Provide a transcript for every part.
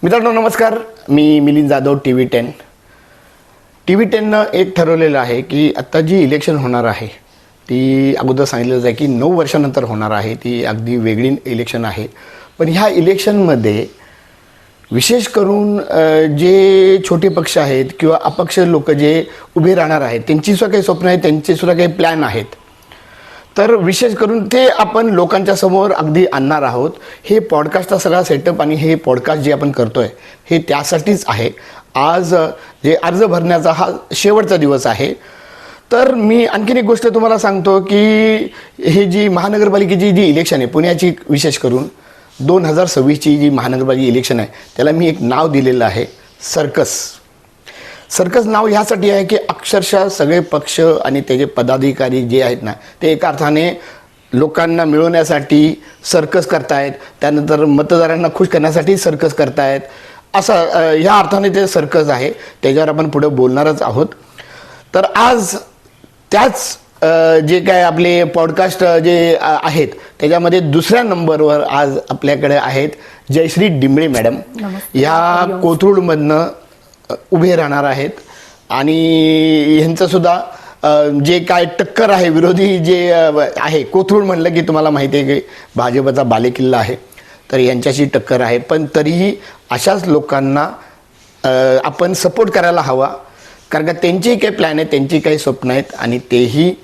मित्रांनो नमस्कार, मी मिलिंद जाधव TV10. TV10नं एक ठरवलेलं आहे की आत्ता जी इलेक्शन होणार आहे ती अगोदर सांगितलं आहे की 9 वर्षानंतर होणार आहे. ती अगदी वेगळी इलेक्शन आहे. पण ह्या इलेक्शनमध्ये विशेष करून जे छोटे पक्ष आहेत किंवा अपक्ष लोक जे उभे राहणार आहेत त्यांचीसुद्धा काही स्वप्न आहेत, त्यांचेसुद्धा काही प्लॅन आहेत. तर विशेष करून ते आपण लोकांच्या समोर अगदी आणणार आहोत. हे पॉडकास्टचा सगळा सेटअप आणि हे पॉडकास्ट जे आपण करतोय हे त्यासाठीच आहे. आज जे अर्ज भरण्याचा हा शेवटचा दिवस आहे. तर मी आणखीन एक गोष्ट तुम्हाला सांगतो की हे जी महानगरपालिकेची जी इलेक्शन आहे पुण्याची, विशेष करून 2026ची जी महानगरपालिका इलेक्शन आहे त्याला मी एक नाव दिलेलं आहे, सर्कस नाव ह्यासाठी आहे की अक्षरशः सगळे पक्ष आणि त्याचे पदाधिकारी जे आहेत ना ते एका अर्थाने लोकांना मिळवण्यासाठी सर्कस करतायत, त्यानंतर मतदारांना खुश करण्यासाठी सर्कस करतायत. असं ह्या अर्थाने ते सर्कस आहे. त्याच्यावर आपण पुढे बोलणारच आहोत. तर आज त्याच जे काय आपले पॉडकास्ट जे आहेत त्याच्यामध्ये दुसऱ्या नंबरवर आज आपल्याकडे आहेत जयश्री डिंबळे मॅडम. या कोथरूडमधनं उभे राहणार आहेत आणि ह्यांचंसुद्धा जे काय टक्कर आहे, विरोधी जे आहे, कोथरूड म्हणलं की तुम्हाला माहिती आहे की भाजपचा बालेकिल्ला आहे, तर यांच्याशी टक्कर आहे. पण तरीही अशाच लोकांना आपण सपोर्ट करायला हवा, कारण का त्यांची काही प्लॅन आहे, त्यांची काही स्वप्न आहेत आणि तेही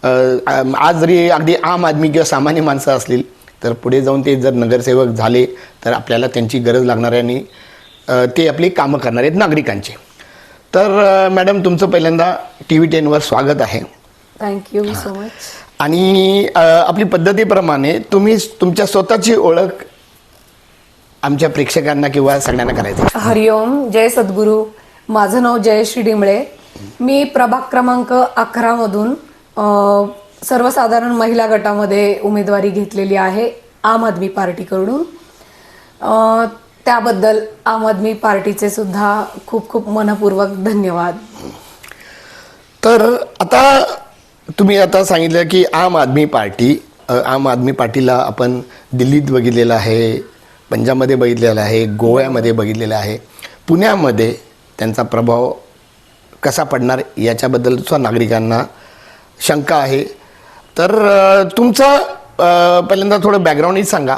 आज जरी अगदी आम आदमी किंवा सामान्य माणसं असतील तर पुढे जाऊन ते जर नगरसेवक झाले तर आपल्याला त्यांची गरज लागणार आहे आणि ते आपली कामं करणार आहेत नागरिकांचे. तर मॅडम तुमचं पहिल्यांदा TV10वर स्वागत आहे. Thank you so much. आणि आपली पद्धतीप्रमाणे तुम्ही तुमच्या स्वतःची ओळख आमच्या प्रेक्षकांना किंवा सगळ्यांना करायचं. हरिओम, जय सद्गुरू. माझं नाव जयश्री डिंबळे. मी प्रभाग क्रमांक 11 मधून सर्वसाधारण महिला गटामध्ये उमेदवारी घेतलेली आहे आम आदमी पार्टीकडून. त्याबद्दल आम आदमी पार्टीचे सुद्धा खूप खूप मनपूर्वक धन्यवाद. तर आता तुम्ही आता सांगितलं की आम आदमी पार्टीला आपण दिल्लीत बघितलेलं आहे, पंजाबमध्ये बघितलेलं आहे, गोव्यामध्ये बघितलेलं आहे, पुण्यामध्ये त्यांचा प्रभाव कसा पडणार याच्याबद्दल सुद्धा नागरिकांना शंका आहे. तर तुमचं पहिल्यांदा थोडं बॅकग्राऊंडही सांगा.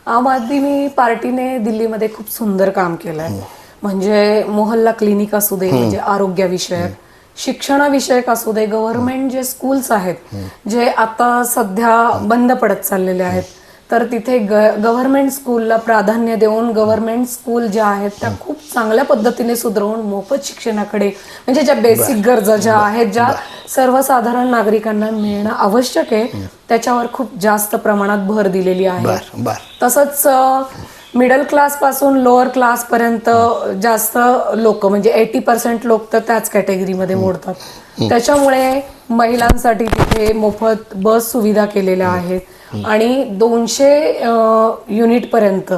आम आदमी पार्टीने दिल्लीमध्ये खूप सुंदर काम केलंय. म्हणजे मोहल्ला क्लिनिक असू दे, म्हणजे आरोग्यविषयक, शिक्षणाविषयक असू दे, गव्हर्नमेंट जे स्कूल्स आहेत जे आता सध्या बंद पडत चाललेले आहेत, तर तिथे गव्हर्नमेंट स्कूलला प्राधान्य देऊन गव्हर्नमेंट स्कूल ज्या आहेत त्या खूप चांगल्या पद्धतीने सुधारून मोफत शिक्षणाकडे, म्हणजे ज्या बेसिक गरजा ज्या आहेत ज्या सर्वसाधारण नागरिकांना मिळणं आवश्यक आहे त्याच्यावर खूप जास्त प्रमाणात भर दिलेली आहे. तसंच मिडल क्लास पासून लोअर क्लास पर्यंत जास्त लोक, म्हणजे 80% लोक तर त्याच कॅटेगरीमध्ये मोडतात. त्याच्यामुळे महिलांसाठी तिथे मोफत बस सुविधा केलेल्या आहेत आणि 200 युनिट पर्यंत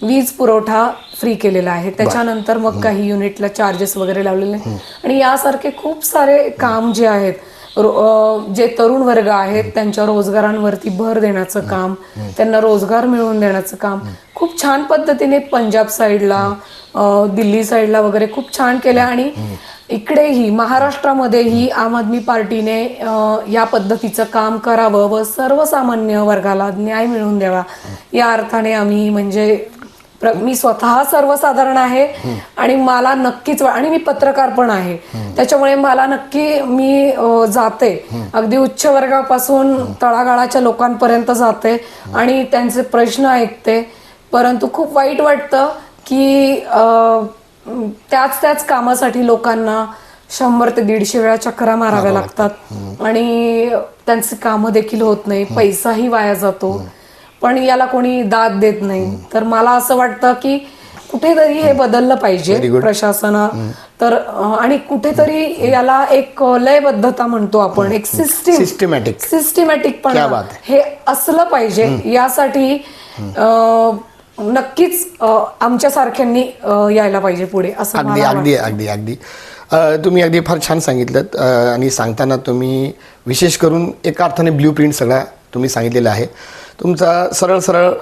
वीज पुरवठा फ्री केलेला आहे. त्याच्यानंतर मग काही युनिटला चार्जेस वगैरे लावलेले आणि यासारखे खूप सारे काम जे आहेत, जे तरुण वर्ग आहेत त्यांच्या रोजगारांवरती भर देण्याचं काम, त्यांना रोजगार मिळवून देण्याचं काम खूप छान पद्धतीने पंजाब साईडला, दिल्ली साईडला वगैरे खूप छान केलं. आणि इकडेही महाराष्ट्रामध्येही आम आदमी पार्टीने या पद्धतीचं काम करावं व सर्वसामान्य वर्गाला न्याय मिळवून द्यावा या अर्थाने आम्ही, म्हणजे मी स्वतः सर्वसाधारण आहे आणि मला नक्कीच, आणि मी पत्रकार पण आहे, त्याच्यामुळे मला नक्की मी जाते अगदी उच्च वर्गापासून तळागाळाच्या लोकांपर्यंत जाते आणि त्यांचे प्रश्न ऐकते. परंतु खूप वाईट वाटतं की त्याच कामासाठी लोकांना 100 ते 150 वेळा चक्रा माराव्या लागतात आणि त्यांचे कामं देखील होत नाही, पैसाही वाया जातो, पण याला कोणी दाद देत नाही. तर मला असं वाटतं की कुठेतरी हे बदललं पाहिजे प्रशासना. तर आणि कुठेतरी याला एक लयबद्धता म्हणतो आपण, एक सिस्टमॅटिक पण हे असलं पाहिजे. यासाठी नक्कीच आमच्या सारख्यांनी यायला पाहिजे पुढे असं. अगदी तुम्ही अगदी फार छान सांगितलं आणि सांगताना तुम्ही विशेष करून एका अर्थाने ब्ल्यू प्रिंट सगळा तुम्ही सांगितलेला आहे. तुमचा सरळ सरळ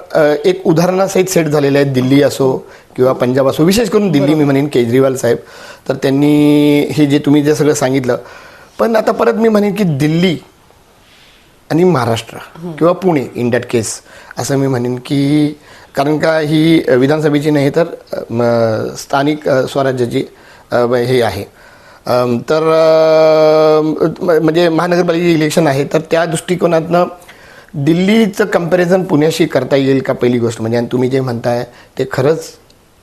एक उदाहरणासहित सेट झालेला आहे. दिल्ली असो किंवा पंजाब असो, विशेष करून दिल्ली मी म्हणेन केजरीवाल साहेब, तर त्यांनी हे जे तुम्ही जे सगळं सांगितलं. पण आता परत मी म्हणेन की दिल्ली आणि महाराष्ट्र किंवा पुणे इन दॅट केस असं मी म्हणेन की, कारण का ही विधानसभेची नाही तर स्थानिक स्वराज्याची हे आहे. तर म्हणजे महानगरपालिका इलेक्शन आहे, तर त्या दृष्टिकोनातनं दिल्लीचं कम्पॅरिझन पुण्याशी करता येईल का पहिली गोष्ट म्हणजे, आणि तुम्ही जे म्हणताय ते खरंच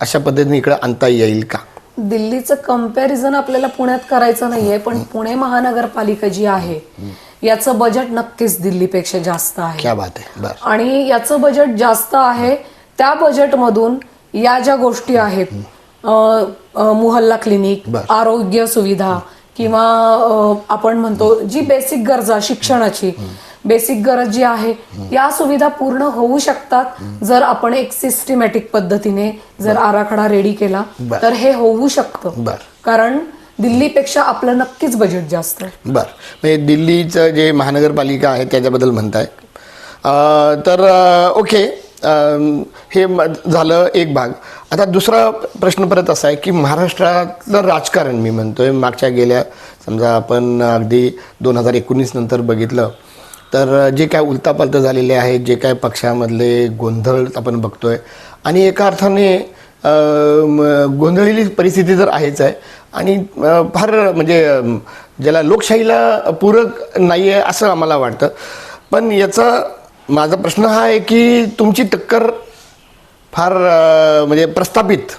अशा पद्धतीने इकडं आणता येईल का? दिल्लीचं कम्पॅरिझन आपल्याला पुण्यात करायचं नाहीये, पण पुणे महानगरपालिका जी आहे याचं बजेट नक्कीच दिल्लीपेक्षा जास्त आहे. क्या बात आहे. बरं. आणि याचं बजेट जास्त आहे, त्या बजेटमधून या ज्या गोष्टी आहेत, मोहल्ला क्लिनिक, आरोग्य सुविधा किंवा आपण म्हणतो जी बेसिक गरजा, शिक्षणाची बेसिक गरज जी आहे, या सुविधा पूर्ण होऊ शकतात जर आपण एक सिस्टमॅटिक पद्धतीने जर आराखडा रेडी केला तर हे होऊ शकतं. कारण दिल्लीपेक्षा आपलं नक्कीच बजेट जास्त आहे. बरं, म्हणजे दिल्लीचं जे महानगरपालिका आहे त्याच्याबद्दल म्हणताय. तर ओके, हे झालं एक भाग. आता दुसरा प्रश्न परत असा आहे की महाराष्ट्रातलं राजकारण मी म्हणतोय, मागच्या गेल्या समजा आपण अगदी 2019 नंतर बघितलं तर जे काय उलतापालतं झालेले आहे, जे काय पक्षामधले गोंधळ आपण बघतोय, आणि एका अर्थाने गोंधळलेली परिस्थिती तर आहेच आहे, आणि फार म्हणजे ज्याला लोकशाहीला पूरक नाही आहे असं आम्हाला वाटतं. पण याचा माझा प्रश्न हा आहे की तुमची टक्कर फार म्हणजे प्रस्थापित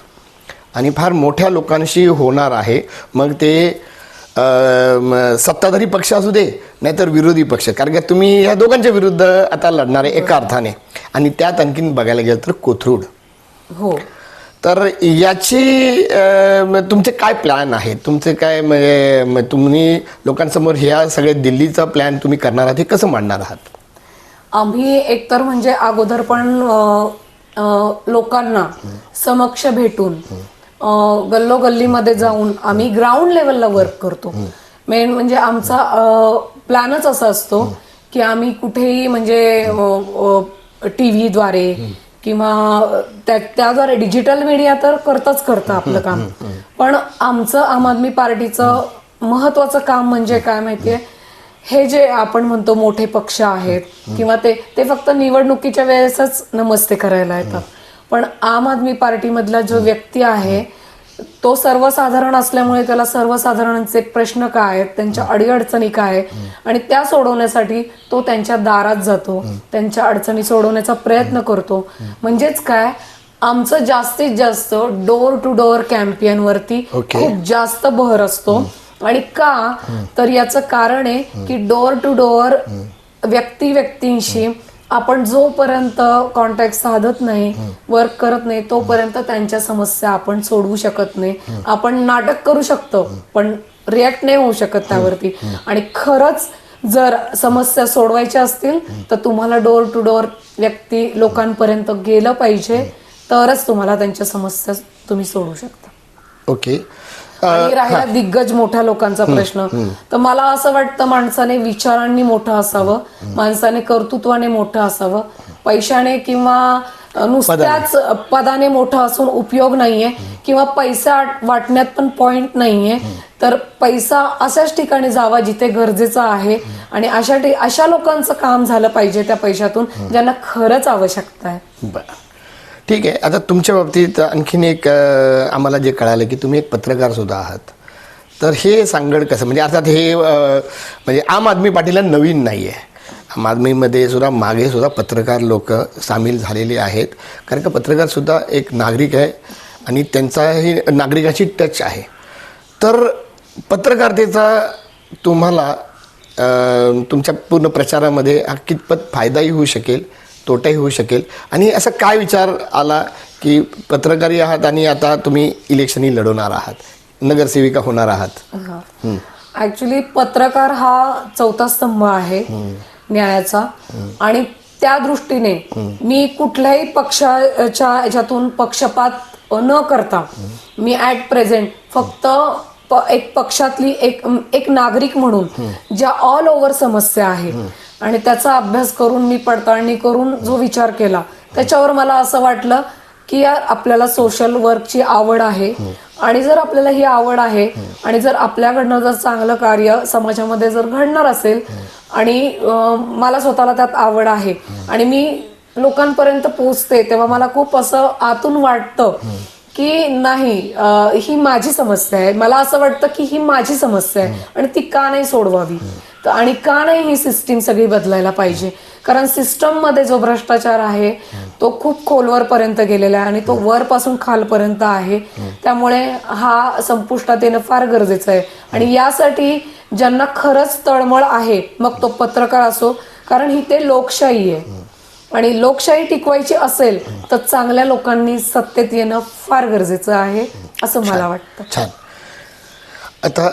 आणि फार मोठ्या लोकांशी होणार आहे. मग ते सत्ताधारी पक्ष असू दे नाहीतर विरोधी पक्ष, कारण का तुम्ही या दोघांच्या विरुद्ध आता लढणार आहे एका अर्थाने, आणि त्यात आणखीन बघायला गेलं तर कोथरूड. हो, तर याची तुमचे काय प्लॅन आहेत, तुमचे काय म्हणजे तुम्ही लोकांसमोर ह्या सगळे दिल्लीचा प्लॅन तुम्ही करणार आहात, हे कसं मांडणार आहात? आम्ही एकतर म्हणजे अगोदर पण लोकांना समक्ष भेटून गल्लोगल्लीमध्ये जाऊन आम्ही ग्राउंड लेवलला वर्क करतो. मेन म्हणजे आमचा प्लॅनच असा असतो की आम्ही कुठेही म्हणजे टीव्हीद्वारे किंवा त्याद्वारे डिजिटल मीडिया तर करतं आपलं काम, पण आमचं आम आदमी पार्टीचं महत्वाचं काम म्हणजे काय माहितीये, हे जे आपण म्हणतो मोठे पक्ष आहेत किंवा ते फक्त निवडणुकीच्या वेळेसच नमस्ते करायला येतात, पण आम आदमी पार्टीमधला जो व्यक्ती आहे तो सर्वसाधारण असल्यामुळे त्याला सर्वसाधारणचे प्रश्न काय आहेत, त्यांच्या अडीअडचणी काय आणि त्या सोडवण्यासाठी तो त्यांच्या दारात जातो, त्यांच्या अडचणी सोडवण्याचा प्रयत्न करतो. म्हणजेच काय, आमचं जास्तीत जास्त डोर टू डोअर कॅम्पेन वरती खूप जास्त भर असतो. आणि का तर याचं कारण आहे की डोअर टू डोअर व्यक्तींशी आपण जोपर्यंत कॉन्टॅक्ट साधत नाही, वर्क करत नाही, तोपर्यंत त्यांच्या समस्या आपण सोडवू शकत नाही. आपण नाटक करू शकतो पण रिॲक्ट नाही होऊ शकत त्यावरती. आणि खरंच जर समस्या सोडवायच्या असतील तर तुम्हाला डोअर टू डोअर व्यक्ती लोकांपर्यंत गेलं पाहिजे, तरच तुम्हाला त्यांच्या समस्या तुम्ही सोडवू शकता. ओके. आणि राहिला दिग्गज मोठ्या लोकांचा प्रश्न, तर मला असं वाटतं माणसाने विचारांनी मोठं असावं, माणसाने कर्तृत्वाने मोठं असावं. पैशाने किंवा नुसत्याच पदाने मोठं असून उपयोग नाहीये, किंवा पैसा वाटण्यात पण पॉइंट नाहीये. तर पैसा अशाच ठिकाणी जावा जिथे गरजेचं आहे, आणि अशा लोकांचं काम झालं पाहिजे त्या पैशातून ज्यांना खरंच आवश्यकता आहे. बरं, ठीक आहे. आता तुमच्या बाबतीत आणखीन एक आम्हाला जे कळालं की तुम्ही एक पत्रकार सुद्धा आहात, तर हे सांगड कसं, म्हणजे अर्थात हे म्हणजे आम आदमी पार्टीला नवीन नाही आहे. आम आदमीमध्ये सुद्धा मागे सुद्धा पत्रकार लोक सामील झालेले आहेत, कारण का पत्रकार सुद्धा एक नागरिक आहे आणि त्यांचाही नागरिकाची टच आहे. तर पत्रकारितेचा तुम्हाला तुमच्या पूर्ण प्रचारामध्ये हा कितपत फायदाही होऊ शकेल, तोटाही होऊ शकेल, आणि असा काय विचार आला की पत्रकारी आहात आणि आता तुम्ही इलेक्शनही लढवणार आहात, नगरसेविका होणार आहात? ऍक्च्युली पत्रकार हा चौथा स्तंभ आहे न्यायाचा, आणि त्या दृष्टीने मी कुठल्याही पक्षाच्या याच्यातून पक्षपात न करता मी ऍट प्रेझेंट फक्त एक पक्षातली एक नागरिक म्हणून ज्या ऑल ओव्हर समस्या आहेत आणि त्याचा अभ्यास करून मी पडताळणी करून जो विचार केला त्याच्यावर मला असं वाटलं की यार आपल्याला सोशल वर्कची आवड आहे आणि जर आपल्याला ही आवड आहे आणि जर आपल्याकडनं जर चांगलं कार्य समाजामध्ये जर घडणार असेल आणि मला स्वतःला त्यात आवड आहे आणि मी लोकांपर्यंत पोहोचते तेव्हा मला खूप असं आतून वाटतं की नाही ही माझी समस्या आहे. मला असं वाटतं की ही माझी समस्या आहे आणि ती का नाही सोडवावी आणि का नाही ही सिस्टीम सगळी बदलायला पाहिजे. कारण सिस्टम मध्ये जो भ्रष्टाचार आहे तो खूप खोलवर पर्यंत गेलेला आहे आणि तो वरपासून खालपर्यंत आहे. त्यामुळे हा संपुष्टात येणं फार गरजेचं आहे आणि यासाठी ज्यांना खरंच तळमळ आहे मग तो पत्रकार असो, कारण ही ते लोकशाही आहे आणि लोकशाही टिकवायची असेल तर चांगल्या लोकांनी सत्तेत येणं फार गरजेचं आहे असं मला वाटतं. छान. आता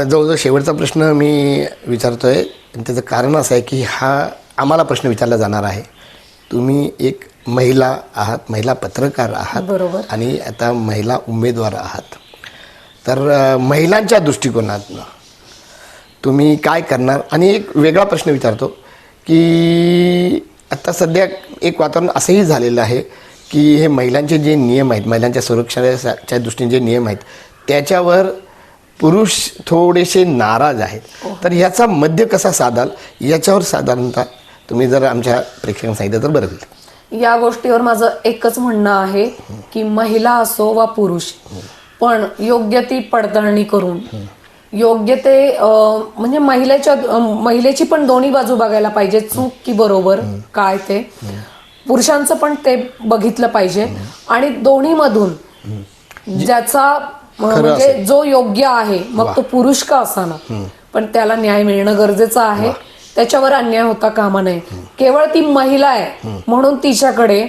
जवळजवळ शेवटचा प्रश्न मी विचारतोय आणि त्याचं कारण असं आहे की हा आम्हाला प्रश्न विचारला जाणार आहे. तुम्ही एक महिला आहात, महिला पत्रकार आहात, बरोबर, आणि आता महिला उमेदवार आहात. तर महिलांच्या दृष्टिकोनातनं तुम्ही काय करणार? आणि एक वेगळा प्रश्न विचारतो की आता सध्या एक वातावरण असंही झालेलं आहे की हे महिलांचे जे नियम आहेत, महिलांच्या सुरक्षेच्या दृष्टीने जे नियम आहेत त्याच्यावर पुरुष थोडेसे नाराज आहेत. तर याचा मध्य कसा साधाल याच्यावर साधारणतः तुम्ही जर आमच्या प्रेक्षकांना सांगितलं तर बरं होईल. या गोष्टीवर माझं एकच म्हणणं आहे की महिला असो वा पुरुष पण योग्य ती पडताळणी करून योग्य ते म्हणजे महिलेची पण दोन्ही बाजू बघायला पाहिजे, चूक की बरोबर काय ते पुरुषांचं पण ते बघितलं पाहिजे आणि दोन्ही मधून ज्याचा म्हणजे जो योग्य आहे मग तो पुरुष का असाना पण त्याला न्याय मिळणं गरजेचं आहे. त्याच्यावर अन्याय होता कामा नये. केवळ ती महिला आहे म्हणून तिच्याकडे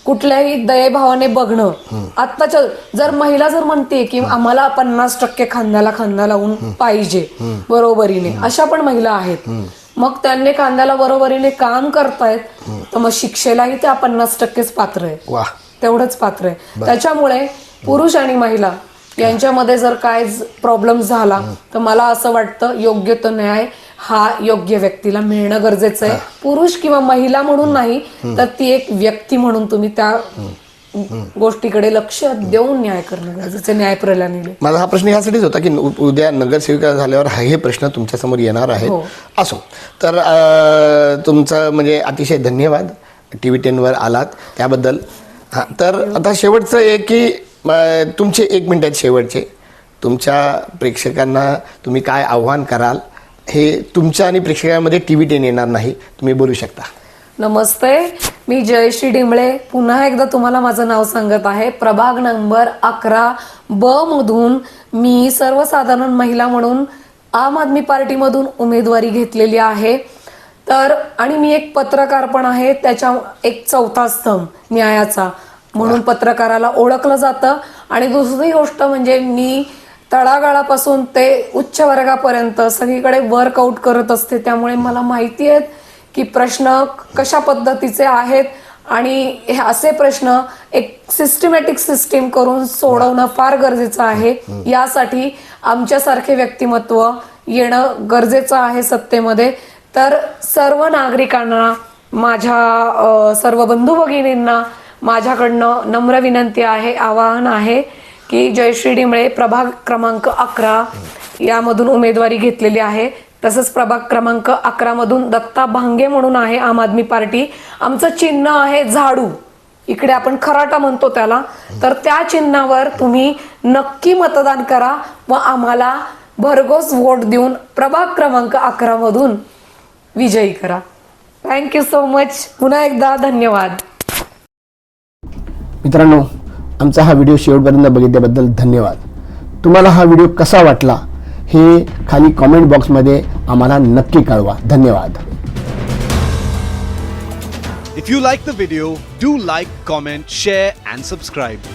कुठल्याही दयेभावाने बघणं. आत्ताच्या जर महिला जर म्हणते की आम्हाला 50% खांद्याला खांदा लावून पाहिजे बरोबरीने, अशा पण महिला आहेत. मग त्यांनी खांद्याला बरोबरीने काम करतायत तर मग शिक्षेलाही त्या 50%च पात्र आहे, तेवढंच पात्र आहे. त्याच्यामुळे पुरुष आणि महिला यांच्यामध्ये जर काय प्रॉब्लेम झाला तर मला असं वाटतं योग्य तो न्याय हा योग्य व्यक्तीला मिळणं गरजेचं आहे. पुरुष किंवा महिला म्हणून नाही तर ती एक व्यक्ती म्हणून तुम्ही त्या गोष्टीकडे लक्ष देऊन न्याय करणं गरजेचं, न्याय प्रणालीने. माझा हा प्रश्न यासाठीच होता की उद्या नगरसेविका झाल्यावर हे प्रश्न तुमच्या समोर येणार आहेत. असो तर तुमचं म्हणजे अतिशय धन्यवाद, TV 10वर आलात त्याबद्दल. हां, तर आता शेवटचं एक की तुमचे 1 मिनिट आहेत शेवटचे. तुमच्या प्रेक्षकांना तुम्ही काय आव्हान कराल? हे तुमच्या आणि प्रेक्षकांमध्ये TV 10 येणार नाही, तुम्ही बोलू शकता. नमस्ते, मी जयश्री डिंबळे पुन्हा एकदा तुम्हाला माझं नाव सांगत आहे. प्रभाग नंबर 11B मधून मी सर्वसाधारण महिला म्हणून आम आदमी पार्टीमधून उमेदवारी घेतलेली आहे. तर आणि मी एक पत्रकार पण आहे, त्याच्या एक चौथा स्तंभ न्यायाचा म्हणून पत्रकाराला ओळखलं जातं. आणि दुसरी गोष्ट म्हणजे मी तळागाळापासून ते उच्च वर्गापर्यंत सगळीकडे वर्कआउट करत असते. त्यामुळे मला माहिती आहे की प्रश्न कशा पद्धतीचे आहेत आणि हे असे प्रश्न एक सिस्टमॅटिक सिस्टीम करून सोडवणं फार गरजेचं आहे. यासाठी आमच्यासारखे व्यक्तिमत्व येणं गरजेचं आहे सत्तेमध्ये. तर सर्व नागरिकांना, माझ्या सर्व बंधू भगिनींना माझ्याकडनं नम्र विनंती आहे, आवाहन आहे की जयश्री डिंबळे प्रभाग क्रमांक 11 यामधून उमेदवारी घेतलेली आहे. तसंच प्रभाग क्रमांक 11 मधून दत्ता भांगे म्हणून आहे आम आदमी पार्टी. आमचं चिन्ह आहे झाडू, इकडे आपण खराटा म्हणतो त्याला. तर त्या चिन्हावर तुम्ही नक्की मतदान करा व आम्हाला भरघोस वोट देऊन प्रभाग क्रमांक 11 मधून विजयी करा. Thank you so much. पुन्हा एकदा धन्यवाद. मित्रांनो, आमचा हा व्हिडिओ शेवटपर्यंत बघितल्याबद्दल धन्यवाद. तुम्हाला हा व्हिडिओ कसा वाटला हे खाली कॉमेंट बॉक्समध्ये आम्हाला नक्की कळवा. धन्यवाद. If you like the video, do like, comment, share and subscribe.